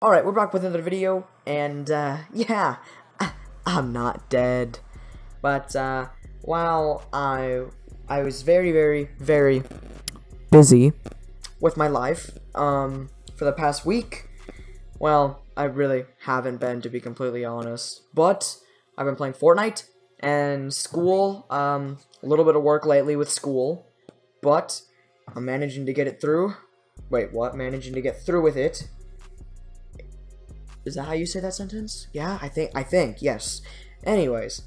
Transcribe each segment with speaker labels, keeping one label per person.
Speaker 1: Alright, we're back with another video, and, yeah, I'm not dead. But, while I was very busy with my life, for the past week, well, I really haven't been, to be completely honest. But, I've been playing Fortnite, and school, a little bit of work lately with school, but I'm managing to get it through. Wait, what? Managing to get through with it. Is that how you say that sentence? Yeah, I think, yes. Anyways,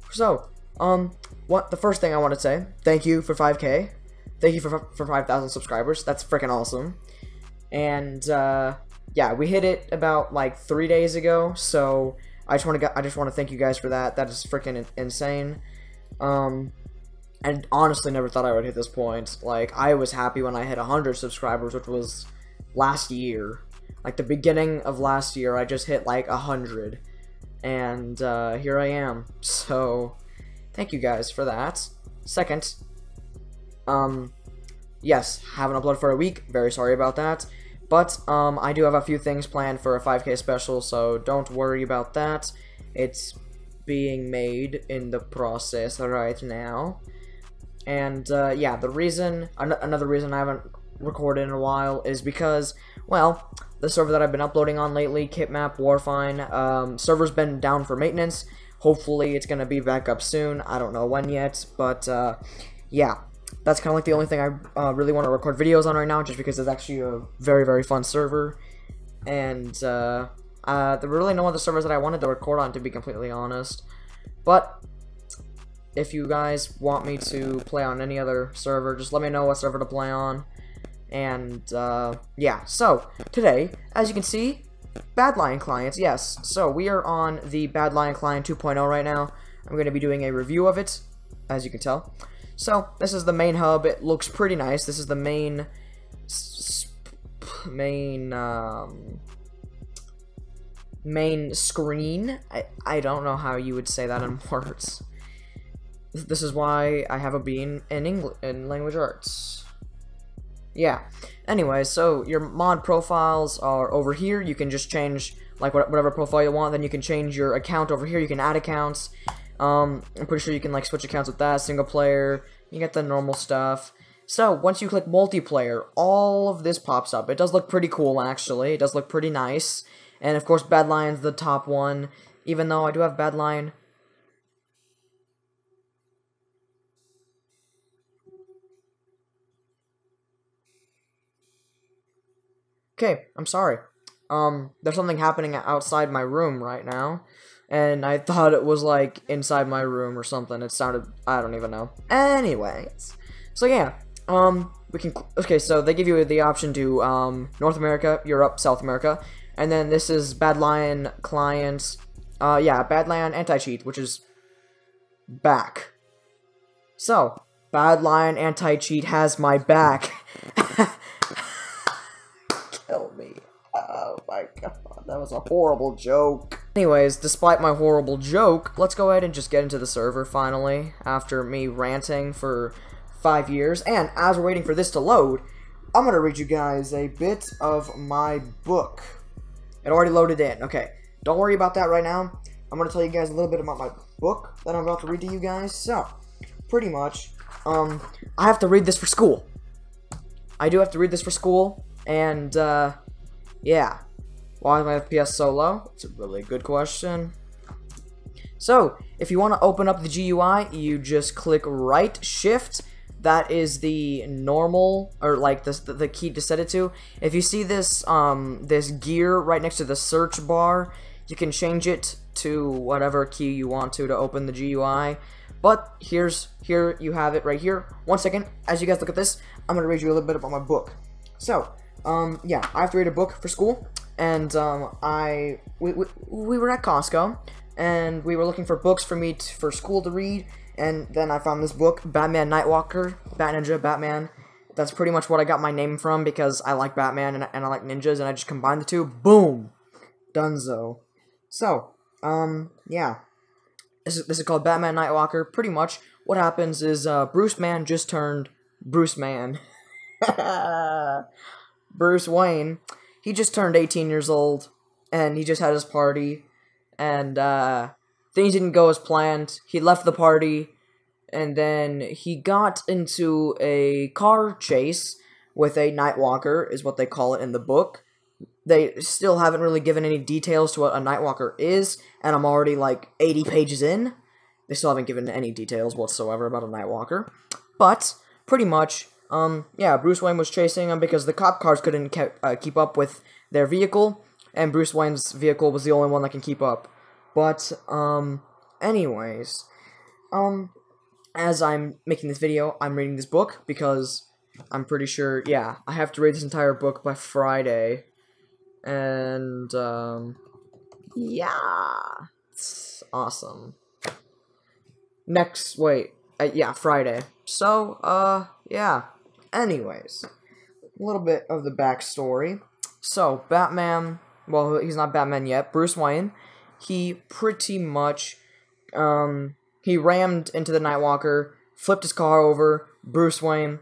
Speaker 1: so, the first thing I want to say, thank you for 5K. Thank you for 5,000 subscribers. That's freaking awesome. And, yeah, we hit it about, like, 3 days ago, so I just want to thank you guys for that. That is freaking insane. I honestly never thought I would hit this point. Like, I was happy when I hit 100 subscribers, which was last year. Like, the beginning of last year, I just hit, like, 100. And, here I am. So, thank you guys for that. Second, yes, haven't uploaded for a week. Very sorry about that. But, I do have a few things planned for a 5K special, so don't worry about that. It's being made in the process right now. And, yeah, another reason I haven't recorded in a while is because, well, the server that I've been uploading on lately, Kitmap, Warfine, server's been down for maintenance. Hopefully it's gonna be back up soon. I don't know when yet, but, yeah. That's kind of like the only thing I really want to record videos on right now, just because it's actually a very fun server. And, there were really no other servers that I wanted to record on, to be completely honest. But if you guys want me to play on any other server, just let me know what server to play on. And, yeah, so, today, as you can see, Badlion clients, yes. So, we are on the Badlion client 2.0 right now. I'm going to be doing a review of it, as you can tell. So, this is the main hub. It looks pretty nice. This is the main screen. I don't know how you would say that in words. This is why I have a B in language arts. Yeah. Anyway, so your mod profiles are over here. You can just change like whatever profile you want. Then you can change your account over here. You can add accounts. I'm pretty sure you can like switch accounts with that. Single player. You get the normal stuff. So once you click multiplayer, all of this pops up. It does look pretty cool, actually. It does look pretty nice. And of course, Badlion's the top one. Even though I do have Badlion. Okay, I'm sorry. There's something happening outside my room right now, and I thought it was, like, inside my room or something. It sounded, I don't even know. Anyways, so yeah, okay, so they give you the option to, North America, Europe, South America, and then this is Badlion clients, yeah, Badlion anti-cheat, which is back. So, Badlion anti-cheat has my back. Kill me. Oh my god, that was a horrible joke. Anyways, despite my horrible joke, let's go ahead and just get into the server finally, after me ranting for 5 years. And as we're waiting for this to load, I'm gonna read you guys a bit of my book. It already loaded in. Okay, don't worry about that right now. I'm gonna tell you guys a little bit about my book that I'm about to read to you guys. So, pretty much, I have to read this for school. I do have to read this for school. And, yeah. Why is my FPS so low? It's a really good question. So, if you want to open up the GUI, you just click right shift. That is the normal, or like the key to set it to. If you see this, this gear right next to the search bar, you can change it to whatever key you want to open the GUI. But here you have it right here. 1 second, as you guys look at this, I'm gonna read you a little bit about my book. So, yeah, I have to read a book for school, and, we were at Costco, and we were looking for books for school to read, and then I found this book, Batman Nightwalker, Bat Ninja, Batman. That's pretty much what I got my name from, because I like Batman, and I like ninjas, and I just combined the two, boom! Dunzo. So, yeah. This is called Batman Nightwalker. Pretty much, what happens is, Bruce Man just turned Bruce Man. Bruce Wayne, he just turned 18 years old, and he just had his party, and things didn't go as planned. He left the party, and then he got into a car chase with a Nightwalker, is what they call it in the book. They still haven't really given any details to what a Nightwalker is, and I'm already like 80 pages in. They still haven't given any details whatsoever about a Nightwalker. But, pretty much, yeah, Bruce Wayne was chasing him because the cop cars couldn't keep up with their vehicle, and Bruce Wayne's vehicle was the only one that can keep up. But, anyways, as I'm making this video, I'm reading this book because I'm pretty sure, yeah, I have to read this entire book by Friday. And, yeah, it's awesome. Yeah, Friday. So, yeah. Anyways, a little bit of the backstory. So, Batman, well, he's not Batman yet, Bruce Wayne, he pretty much, he rammed into the Nightwalker, flipped his car over, Bruce Wayne,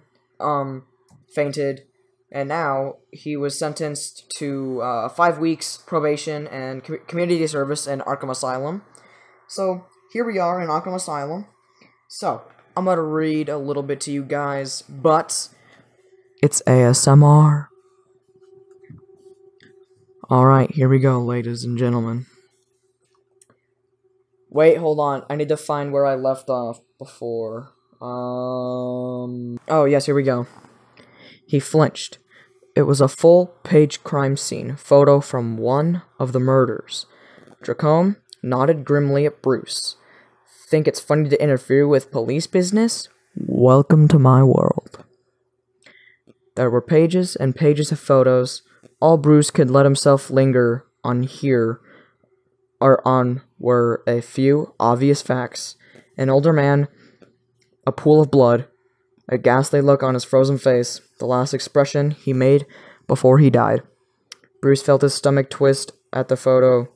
Speaker 1: fainted, and now he was sentenced to 5 weeks probation and community service in Arkham Asylum. So, here we are in Arkham Asylum. So, I'm gonna read a little bit to you guys, but it's ASMR. Alright, here we go, ladies and gentlemen. Wait, hold on. I need to find where I left off before. Oh, yes, here we go. He flinched. It was a full-page crime scene photo from one of the murders. Dracone nodded grimly at Bruce. Think it's funny to interfere with police business? Welcome to my world. There were pages and pages of photos. All Bruce could let himself linger on were a few obvious facts. An older man, a pool of blood, a ghastly look on his frozen face, the last expression he made before he died. Bruce felt his stomach twist at the photo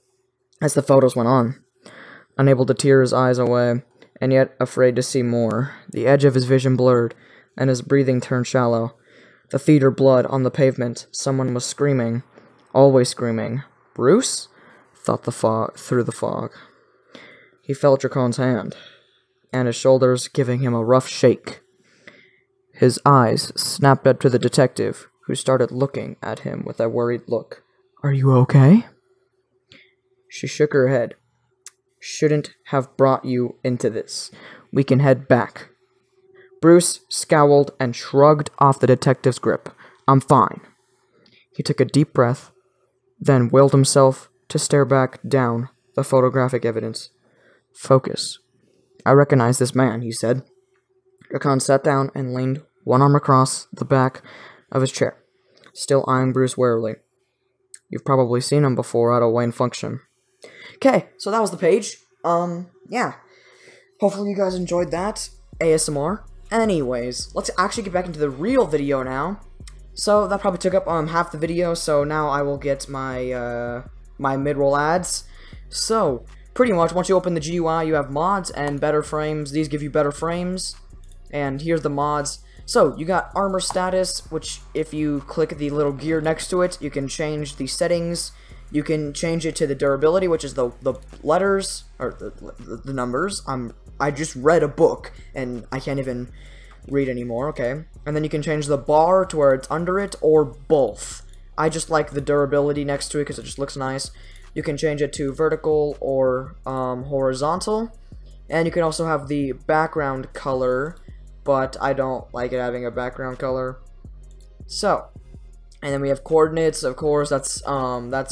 Speaker 1: as the photos went on, unable to tear his eyes away, and yet afraid to see more. The edge of his vision blurred, and his breathing turned shallow. The theater blood on the pavement. Someone was screaming, always screaming. Bruce? Thought through the fog. He felt Dracone's hand, and his shoulders giving him a rough shake. His eyes snapped up to the detective, who started looking at him with a worried look. Are you okay? She shook her head. Shouldn't have brought you into this. We can head back. Bruce scowled and shrugged off the detective's grip. I'm fine. He took a deep breath, then willed himself to stare back down the photographic evidence. Focus. I recognize this man, he said. Dracone sat down and leaned one arm across the back of his chair, still eyeing Bruce warily. You've probably seen him before at a Wayne function. Okay, so that was the page. Yeah. Hopefully you guys enjoyed that. ASMR. Anyways, let's actually get back into the real video now. So, that probably took up half the video, so now I will get my, my mid-roll ads. So, pretty much, once you open the GUI, you have mods and better frames. These give you better frames. And here's the mods. So, you got armor status, which if you click the little gear next to it, you can change the settings. You can change it to the durability, which is the letters, or the numbers. I just read a book, and I can't even read anymore, okay? And then you can change the bar to where it's under it, or both. I just like the durability next to it, because it just looks nice. You can change it to vertical or horizontal. And you can also have the background color, but I don't like it having a background color. So, and then we have coordinates, of course, that's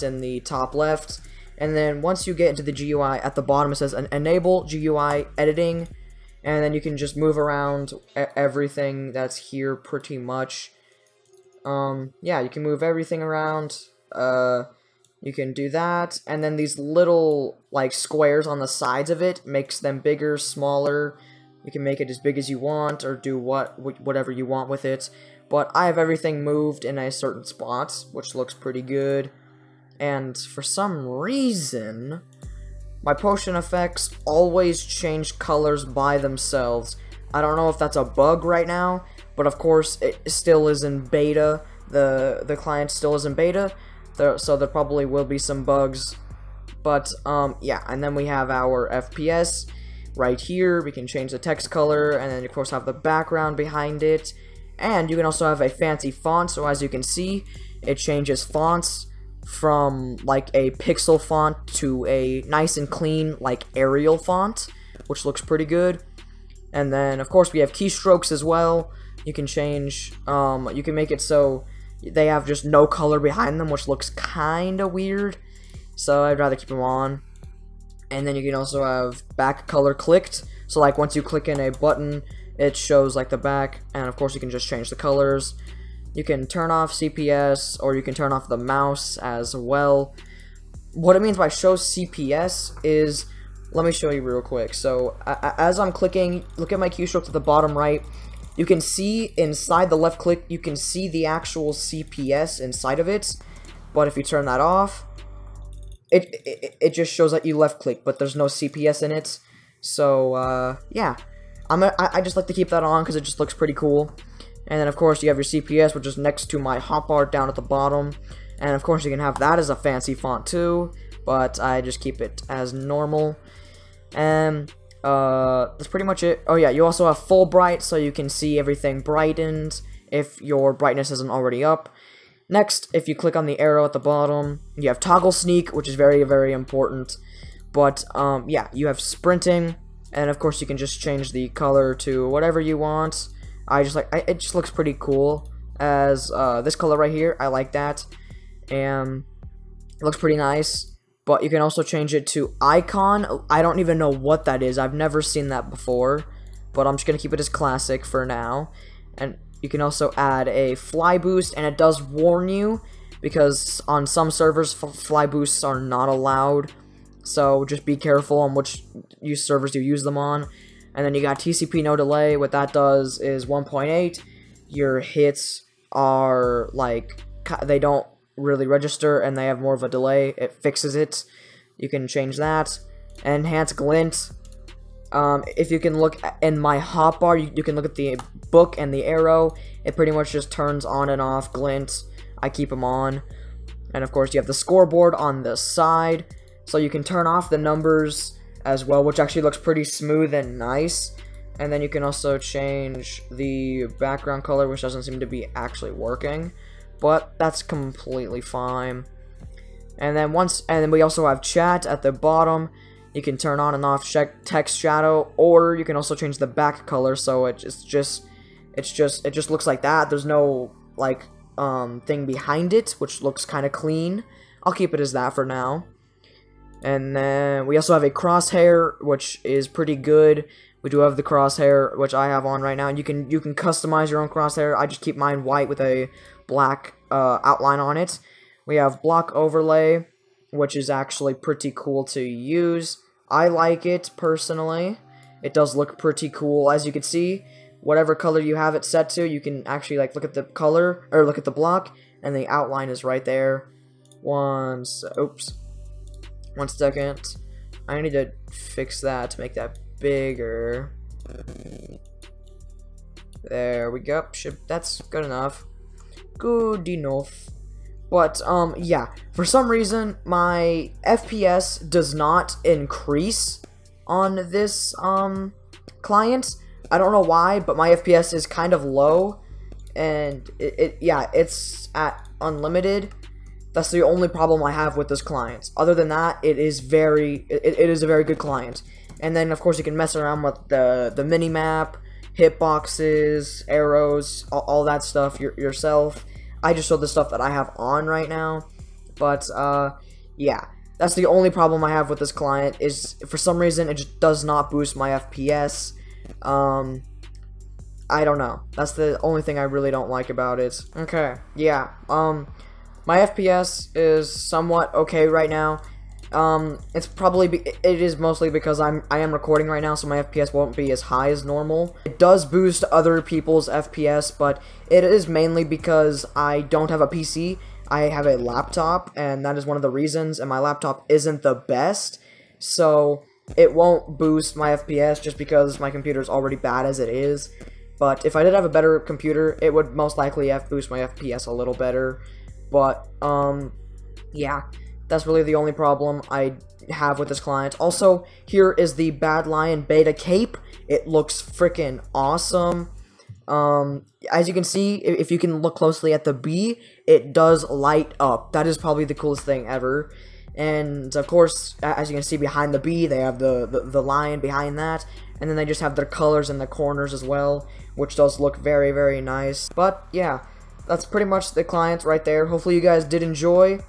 Speaker 1: in the top left. And then once you get into the GUI, at the bottom it says enable GUI editing, and then you can just move around everything that's here pretty much. Yeah, you can move everything around. You can do that, and then these little like squares on the sides of it makes them bigger, smaller. You can make it as big as you want, or do whatever you want with it. But I have everything moved in a certain spot, which looks pretty good. And for some reason, my potion effects always change colors by themselves. I don't know if that's a bug right now, but of course it still is in beta. The client still is in beta. so there probably will be some bugs. But, yeah, and then we have our FPS right here. We can change the text color, and then, of course, have the background behind it. And you can also have a fancy font, so as you can see, it changes fonts from, like, a pixel font to a nice and clean, like, Arial font, which looks pretty good. And then, of course, we have keystrokes as well. You can change, you can make it so they have just no color behind them, which looks kinda weird. So I'd rather keep them on. And then you can also have back color clicked. So like once you click in a button, it shows like the back. And of course you can just change the colors. You can turn off CPS, or you can turn off the mouse as well. What it means by show CPS is, let me show you real quick. So as I'm clicking, look at my keystrokes at the bottom right. You can see inside the left click, you can see the actual CPS inside of it. But if you turn that off, it just shows that you left click, but there's no CPS in it. So yeah, I just like to keep that on because it just looks pretty cool. And then of course you have your CPS, which is next to my hotbar down at the bottom. And of course you can have that as a fancy font too, but I just keep it as normal. And that's pretty much it. Oh yeah, you also have full bright, so you can see everything brightened if your brightness isn't already up. Next, if you click on the arrow at the bottom, you have toggle sneak, which is very, very important. But, yeah, you have sprinting, and of course you can just change the color to whatever you want. It just looks pretty cool, as, this color right here, I like that, and it looks pretty nice. But you can also change it to icon. I don't even know what that is, I've never seen that before, but I'm just gonna keep it as classic for now. And you can also add a fly boost, and it does warn you, because on some servers, fly boosts are not allowed. So just be careful on which servers you use them on. And then you got TCP no delay. What that does is 1.8. Your hits are, like, they don't really register, and they have more of a delay. It fixes it. You can change that. Enhance glint. If you can look in my hotbar, you can look at the book and the arrow. It pretty much just turns on and off glint. I keep them on. And of course you have the scoreboard on the side, so you can turn off the numbers as well, which actually looks pretty smooth and nice. And then you can also change the background color, which doesn't seem to be actually working, but that's completely fine. And then we also have chat at the bottom. You can turn on and off text shadow, or you can also change the back color, so it just looks like that. There's no like thing behind it, which looks kind of clean. I'll keep it as that for now. And then we also have a crosshair, which is pretty good. We do have the crosshair, which I have on right now. And you can customize your own crosshair. I just keep mine white with a black outline on it. We have block overlay, which is actually pretty cool to use. I like it personally. It does look pretty cool. As you can see, whatever color you have it set to, you can actually like look at the color or look at the block, and the outline is right there. Oops. 1 second. I need to fix that to make that bigger. There we go. That's good enough. Good enough. But, yeah, for some reason, my FPS does not increase on this, client. I don't know why, but my FPS is kind of low, and yeah, it's at unlimited. That's the only problem I have with this client. Other than that, it is a very good client. And then, of course, you can mess around with the mini-map, hitboxes, arrows, all that stuff yourself. I just showed the stuff that I have on right now, but, yeah, that's the only problem I have with this client, is, for some reason, it just does not boost my FPS. I don't know, that's the only thing I really don't like about it. Okay, yeah, my FPS is somewhat okay right now. It is mostly because I am recording right now, so my FPS won't be as high as normal. It does boost other people's FPS, but it is mainly because I don't have a PC. I have a laptop, and that is one of the reasons, and my laptop isn't the best, so it won't boost my FPS just because my computer is already bad as it is. But if I did have a better computer, it would most likely boost my FPS a little better. But, yeah, that's really the only problem I have with this client. Also, here is the Badlion beta cape. It looks freaking awesome. As you can see, if you can look closely at the B, it does light up. That is probably the coolest thing ever. And of course, as you can see behind the B, they have the lion behind that, and then they just have their colors in the corners as well, which does look very, very nice. But yeah, that's pretty much the client right there. Hopefully you guys did enjoy.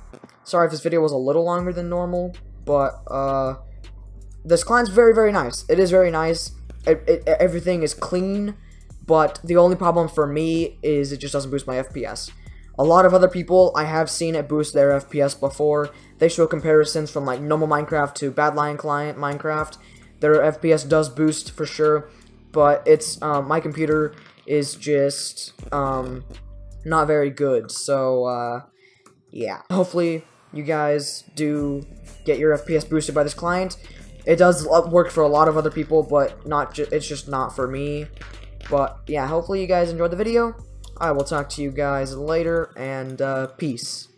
Speaker 1: Sorry if this video was a little longer than normal, but this client's very, very nice. It is very nice. Everything is clean, but the only problem for me is it just doesn't boost my FPS. A lot of other people, I have seen it boost their FPS before. They show comparisons from like normal Minecraft to Badlion client Minecraft. Their FPS does boost for sure, but it's my computer is just not very good. So yeah, hopefully you guys do get your FPS boosted by this client. It does work for a lot of other people, but it's just not for me. But yeah, hopefully you guys enjoyed the video. I will talk to you guys later, and peace.